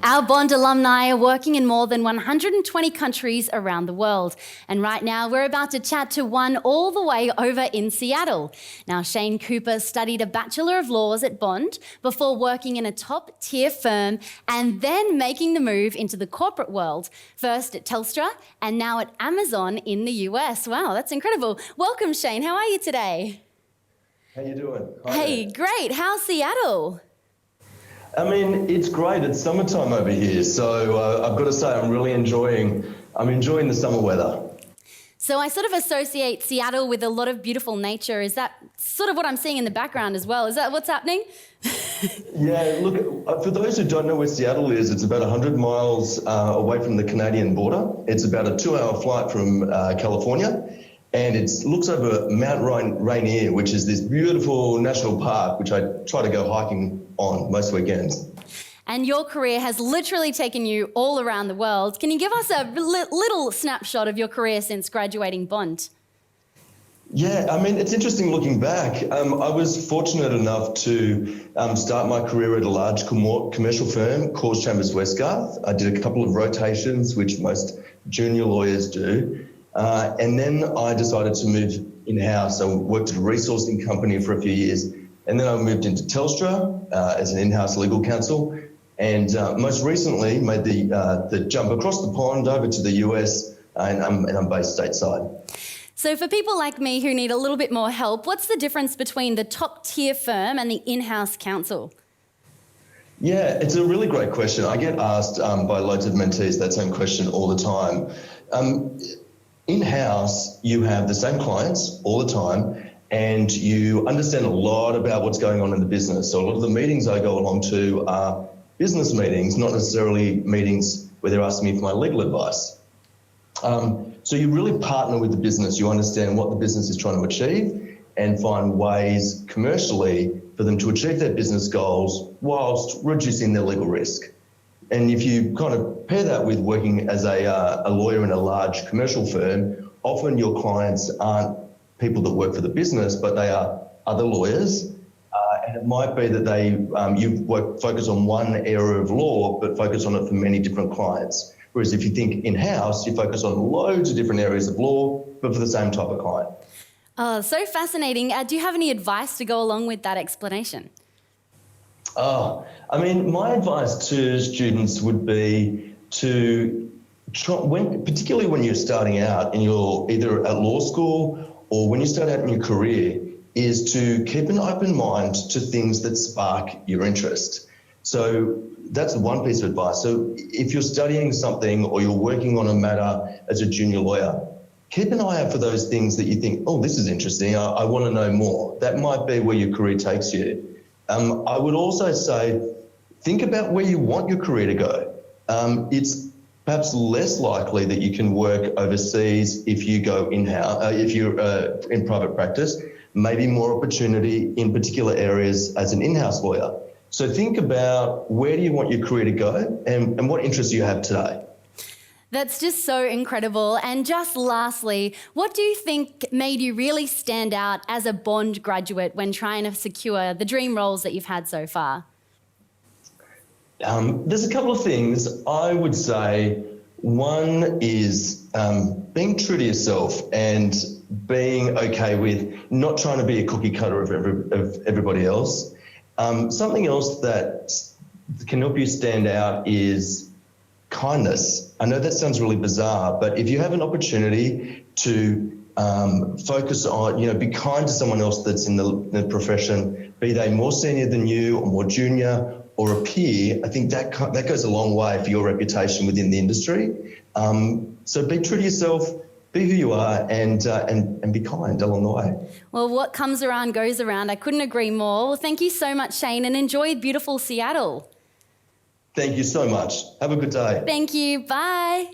Our Bond alumni are working in more than 120 countries around the world. And right now, we're about to chat to one all the way over in Seattle. Now, Shane Cooper studied a Bachelor of Laws at Bond before working in a top-tier firm and then making the move into the corporate world, first at Telstra and now at Amazon in the US. Wow, that's incredible. Welcome, Shane. How are you today? How you doing? Hi Hey, there. great. How's Seattle? I mean, it's great. It's summertime over here, so I've got to say I'm enjoying the summer weather. So I sort of associate Seattle with a lot of beautiful nature. Is that sort of what I'm seeing in the background as well? Is that what's happening? Yeah, look, for those who don't know where Seattle is, it's about 100 miles away from the Canadian border. It's about a 2-hour flight from California, and it looks over Mount Rainier, which is this beautiful national park, which I try to go hiking on most weekends. And your career has literally taken you all around the world. Can you give us a little snapshot of your career since graduating Bond? Yeah, I mean, it's interesting looking back. I was fortunate enough to start my career at a large commercial firm called Chambers Westgarth. I did a couple of rotations, which most junior lawyers do. And then I decided to move in-house. I worked at a resourcing company for a few years. And then I moved into Telstra as an in-house legal counsel. And most recently made the jump across the pond over to the US, and I'm based stateside. So for people like me who need a little bit more help, what's the difference between the top-tier firm and the in-house counsel? Yeah, it's a really great question. I get asked by loads of mentees that same question all the time. In-house, you have the same clients all the time, and you understand a lot about what's going on in the business. So a lot of the meetings I go along to are business meetings, not necessarily meetings where they're asking me for my legal advice. So you really partner with the business. You understand what the business is trying to achieve and find ways commercially for them to achieve their business goals whilst reducing their legal risk. And if you kind of pair that with working as a lawyer in a large commercial firm, often your clients aren't people that work for the business, but they are other lawyers. And it might be that you focus on one area of law, but focus on it for many different clients. Whereas if you think in-house, you focus on loads of different areas of law, but for the same type of client. Oh, so fascinating. Do you have any advice to go along with that explanation? I mean, my advice to students would be to try, particularly when you're starting out and you're either at law school or when you start out in your career, is to keep an open mind to things that spark your interest. So that's one piece of advice. So if you're studying something or you're working on a matter as a junior lawyer, keep an eye out for those things that you think, oh, this is interesting, I want to know more. That might be where your career takes you. I would also say, think about where you want your career to go. It's perhaps less likely that you can work overseas if you go in-house, if you're in private practice, maybe more opportunity in particular areas as an in-house lawyer. So think about where do you want your career to go and what interests you have today. That's just so incredible. And just lastly, what do you think made you really stand out as a Bond graduate when trying to secure the dream roles that you've had so far? There's a couple of things. I would say one is being true to yourself and being okay with not trying to be a cookie cutter of everybody else. Something else that can help you stand out is kindness. I know that sounds really bizarre, but if you have an opportunity to focus on, be kind to someone else that's in the profession, be they more senior than you or more junior or a peer, I think that goes a long way for your reputation within the industry. So be true to yourself, be who you are, and be kind along the way. Well, what comes around goes around. I couldn't agree more. Well, thank you so much, Shane, and enjoy beautiful Seattle. Thank you so much. Have a good day. Thank you. Bye.